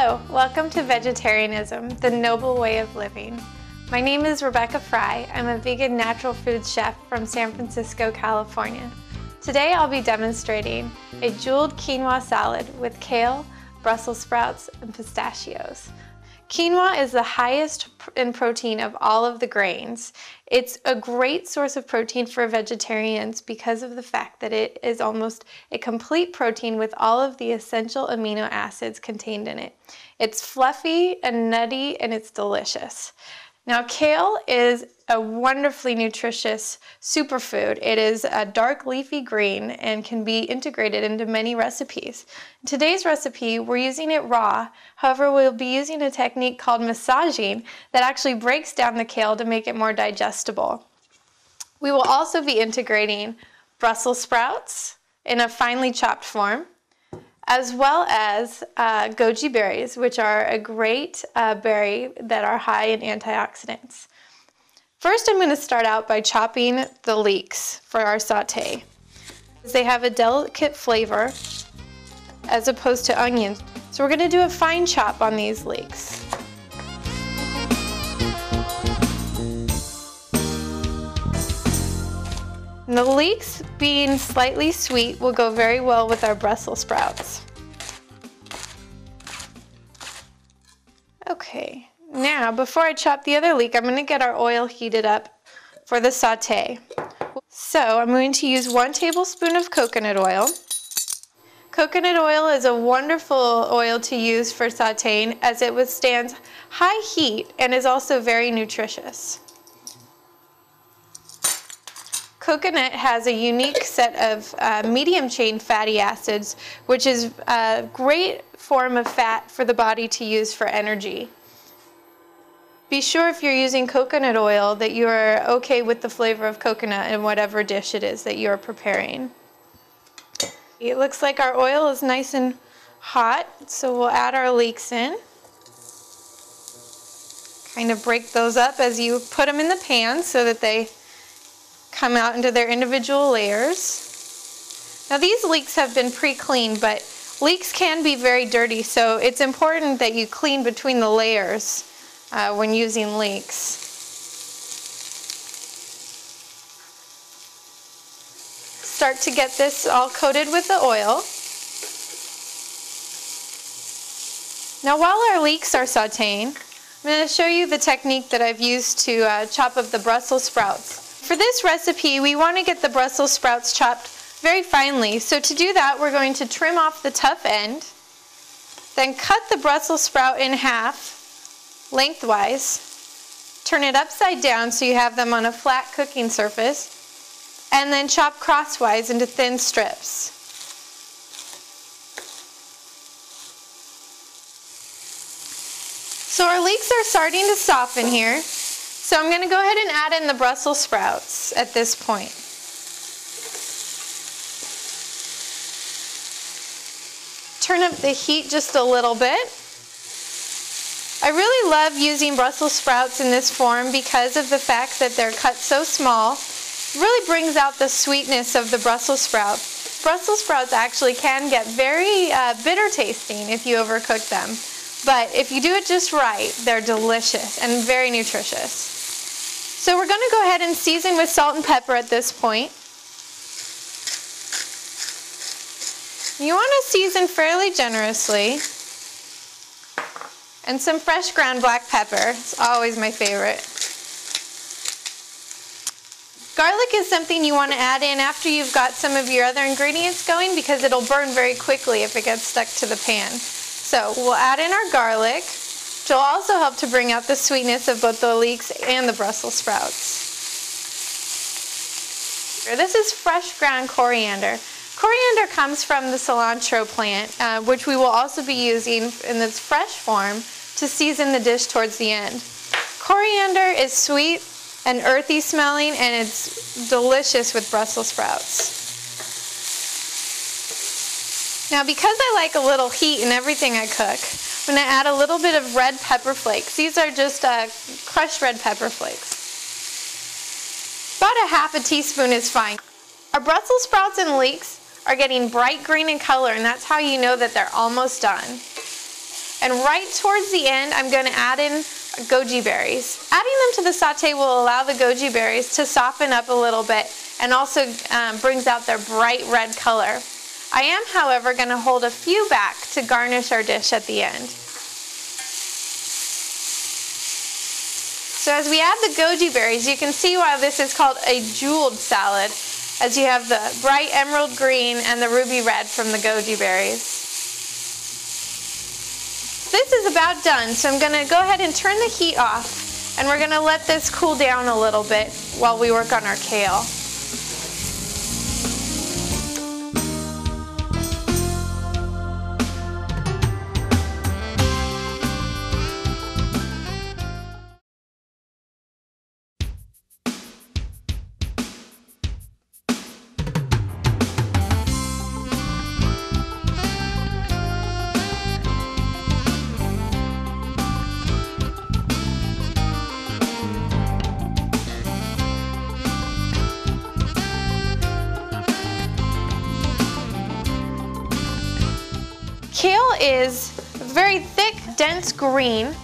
Hello, welcome to Vegetarianism, the noble way of living. My name is Rebecca Frye. I'm a vegan natural foods chef from San Francisco, California. Today I'll be demonstrating a jeweled quinoa salad with kale, Brussels sprouts, and pistachios. Quinoa is the highest in protein of all of the grains. It's a great source of protein for vegetarians because of the fact that it is almost a complete protein with all of the essential amino acids contained in it. It's fluffy and nutty and it's delicious. Now, kale is a wonderfully nutritious superfood. It is a dark leafy green and can be integrated into many recipes. In today's recipe, we're using it raw. However, we'll be using a technique called massaging that actually breaks down the kale to make it more digestible. We will also be integrating Brussels sprouts in a finely chopped form, as well as goji berries, which are a great berry that are high in antioxidants. First, I'm going to start out by chopping the leeks for our sauté. They have a delicate flavor as opposed to onions. So we're going to do a fine chop on these leeks. And the leeks, being slightly sweet, will go very well with our Brussels sprouts. Okay, now before I chop the other leek, I'm going to get our oil heated up for the sauté. So I'm going to use 1 tablespoon of coconut oil. Coconut oil is a wonderful oil to use for sautéing as it withstands high heat and is also very nutritious. Coconut has a unique set of medium-chain fatty acids, which is a great form of fat for the body to use for energy. Be sure if you're using coconut oil that you are okay with the flavor of coconut in whatever dish it is that you're preparing. It looks like our oil is nice and hot, so we'll add our leeks in. Kind of break those up as you put them in the pan so that they come out into their individual layers. Now these leeks have been pre-cleaned, but leeks can be very dirty, so it's important that you clean between the layers when using leeks. Start to get this all coated with the oil. Now while our leeks are sautéing, I'm going to show you the technique that I've used to chop up the Brussels sprouts. For this recipe, we want to get the Brussels sprouts chopped very finely. So to do that, we're going to trim off the tough end, then cut the Brussels sprout in half, lengthwise, turn it upside down so you have them on a flat cooking surface, and then chop crosswise into thin strips. So our leeks are starting to soften here. So I'm going to go ahead and add in the Brussels sprouts at this point. Turn up the heat just a little bit. I really love using Brussels sprouts in this form because of the fact that they're cut so small. It really brings out the sweetness of the Brussels sprout. Brussels sprouts actually can get very bitter tasting if you overcook them. But if you do it just right, they're delicious and very nutritious. So we're going to go ahead and season with salt and pepper at this point. You want to season fairly generously. And some fresh ground black pepper. It's always my favorite. Garlic is something you want to add in after you've got some of your other ingredients going because it'll burn very quickly if it gets stuck to the pan. So we'll add in our garlic, which will also help to bring out the sweetness of both the leeks and the Brussels sprouts. This is fresh ground coriander. Coriander comes from the cilantro plant, which we will also be using in this fresh form to season the dish towards the end. Coriander is sweet and earthy smelling, and it's delicious with Brussels sprouts. Now, because I like a little heat in everything I cook, I'm going to add a little bit of red pepper flakes. These are just crushed red pepper flakes. About a half a teaspoon is fine. Our Brussels sprouts and leeks are getting bright green in color, and that's how you know that they're almost done. And right towards the end, I'm going to add in goji berries. Adding them to the sauté will allow the goji berries to soften up a little bit and also brings out their bright red color. I am, however, going to hold a few back to garnish our dish at the end. So as we add the goji berries, you can see why this is called a jeweled salad, as you have the bright emerald green and the ruby red from the goji berries. This is about done, so I'm going to go ahead and turn the heat off, and we're going to let this cool down a little bit while we work on our kale. Kale is very thick, dense green.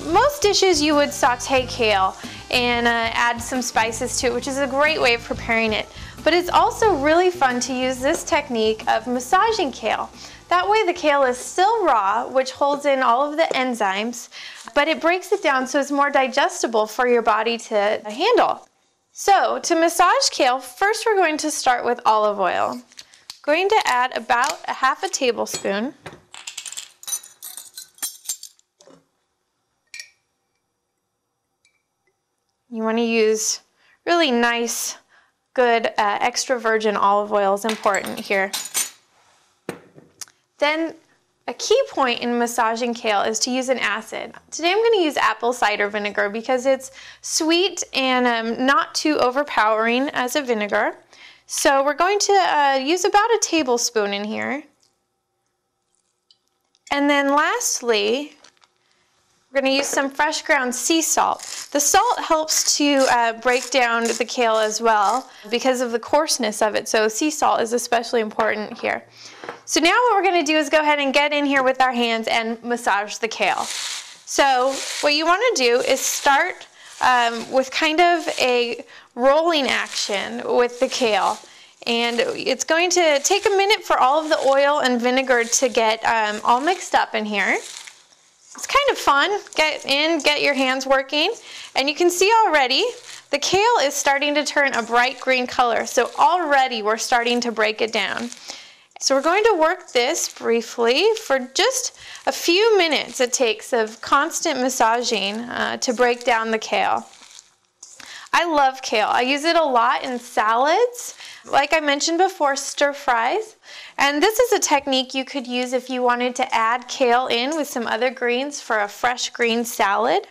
Most dishes you would sauté kale and add some spices to it, which is a great way of preparing it. But it's also really fun to use this technique of massaging kale. That way the kale is still raw, which holds in all of the enzymes, but it breaks it down so it's more digestible for your body to handle. So to massage kale, first we're going to start with olive oil. Going to add about a half a tablespoon. You want to use really nice, good extra virgin olive oil is important here. Then a key point in massaging kale is to use an acid. Today I'm going to use apple cider vinegar because it's sweet and not too overpowering as a vinegar. So we're going to use about a tablespoon in here. And then lastly, we're going to use some fresh ground sea salt. The salt helps to break down the kale as well because of the coarseness of it, so sea salt is especially important here. So now what we're going to do is go ahead and get in here with our hands and massage the kale. So what you want to do is start with kind of a rolling action with the kale. And it's going to take a minute for all of the oil and vinegar to get all mixed up in here. It's kind of fun. Get your hands working. And you can see already the kale is starting to turn a bright green color. So already we're starting to break it down. So we're going to work this briefly for just a few minutes it takes of constant massaging to break down the kale. I love kale. I use it a lot in salads. Like I mentioned before, stir fries. And this is a technique you could use if you wanted to add kale in with some other greens for a fresh green salad.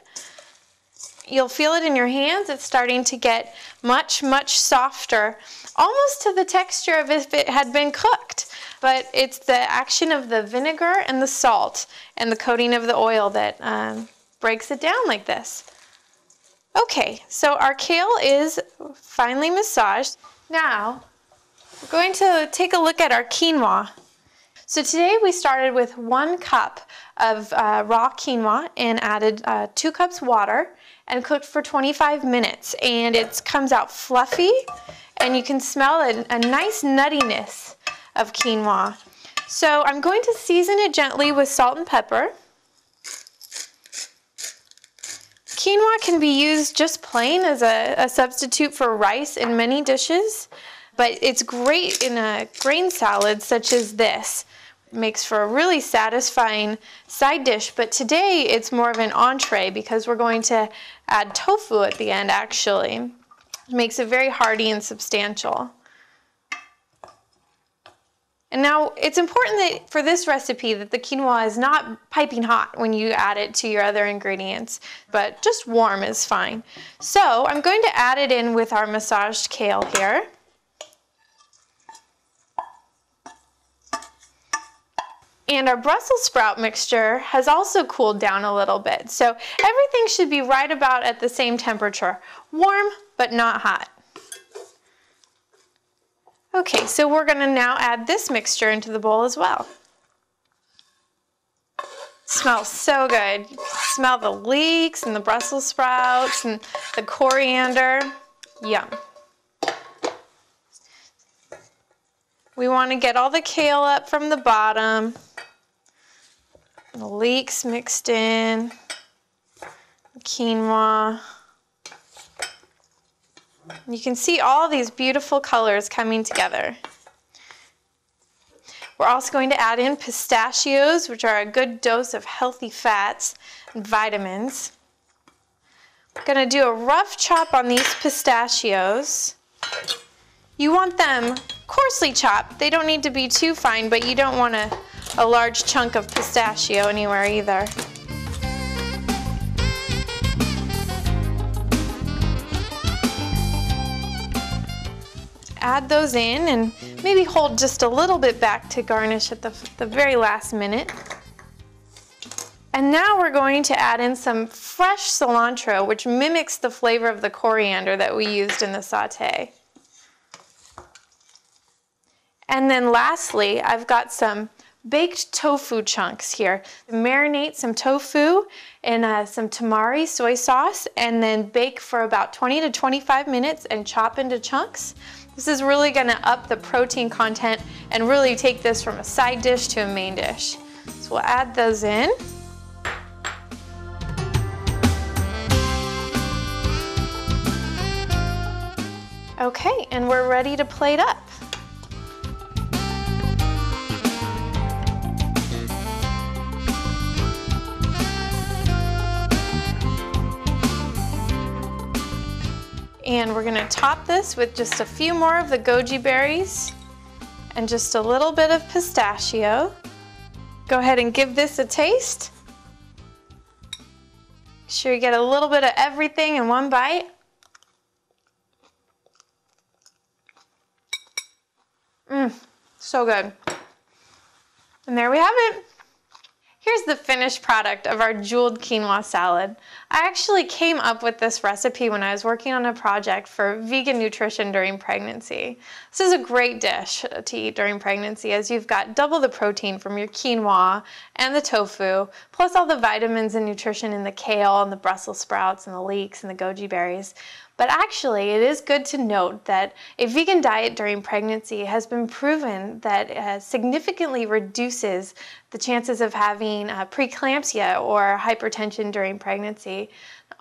You'll feel it in your hands. It's starting to get much, much softer, almost to the texture of if it had been cooked. But it's the action of the vinegar and the salt and the coating of the oil that breaks it down like this. Okay, so our kale is finely massaged. Now, we're going to take a look at our quinoa. So today we started with 1 cup of raw quinoa and added 2 cups water and cooked for 25 minutes. And it comes out fluffy and you can smell a nice nuttiness of quinoa. So I'm going to season it gently with salt and pepper. Quinoa can be used just plain as a substitute for rice in many dishes, but it's great in a grain salad such as this. It makes for a really satisfying side dish, but today it's more of an entree because we're going to add tofu at the end actually. It makes it very hearty and substantial. And now it's important that for this recipe that the quinoa is not piping hot when you add it to your other ingredients, but just warm is fine. So I'm going to add it in with our massaged kale here. And our Brussels sprout mixture has also cooled down a little bit. So everything should be right about at the same temperature. Warm, but not hot. Okay, so we're going to now add this mixture into the bowl as well. Smells so good. You can smell the leeks and the Brussels sprouts and the coriander. Yum. We want to get all the kale up from the bottom. The leeks mixed in. Quinoa. You can see all these beautiful colors coming together. We're also going to add in pistachios, which are a good dose of healthy fats and vitamins. I'm going to do a rough chop on these pistachios. You want them coarsely chopped. They don't need to be too fine, but you don't want a large chunk of pistachio anywhere either. Add those in and maybe hold just a little bit back to garnish at the very last minute. And now we're going to add in some fresh cilantro, which mimics the flavor of the coriander that we used in the sauté. And then lastly, I've got some baked tofu chunks here. Marinate some tofu in some tamari soy sauce and then bake for about 20 to 25 minutes and chop into chunks. This is really going to up the protein content and really take this from a side dish to a main dish. So we'll add those in. Okay, and we're ready to plate up. And we're going to top this with just a few more of the goji berries and just a little bit of pistachio. Go ahead and give this a taste. Make sure you get a little bit of everything in one bite. So good. And there we have it. Here's the finished product of our jeweled quinoa salad. I actually came up with this recipe when I was working on a project for vegan nutrition during pregnancy. This is a great dish to eat during pregnancy as you've got double the protein from your quinoa and the tofu, plus all the vitamins and nutrition in the kale and the Brussels sprouts and the leeks and the goji berries. But actually, it is good to note that a vegan diet during pregnancy has been proven that significantly reduces the chances of having preeclampsia or hypertension during pregnancy.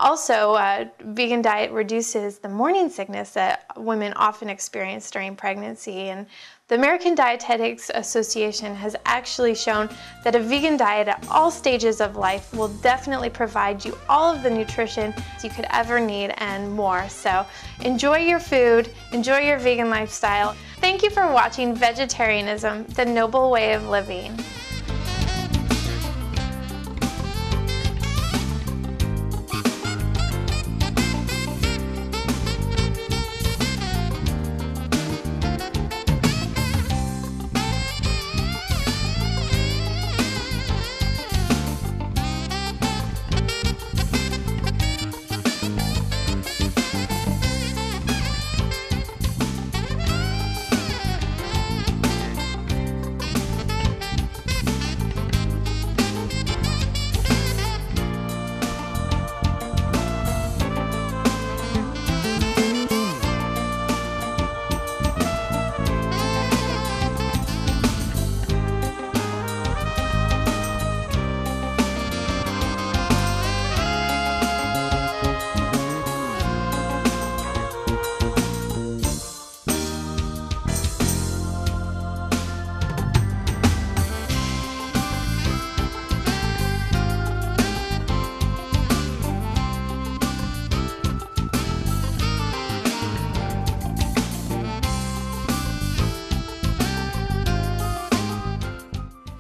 Also, vegan diet reduces the morning sickness that women often experience during pregnancy. And the American Dietetics Association has actually shown that a vegan diet at all stages of life will definitely provide you all of the nutrition you could ever need and more. So enjoy your food, enjoy your vegan lifestyle. Thank you for watching Vegetarianism, the Noble Way of Living.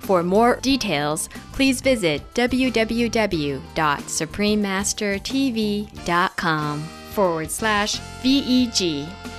For more details, please visit www.suprememastertv.com/VEG.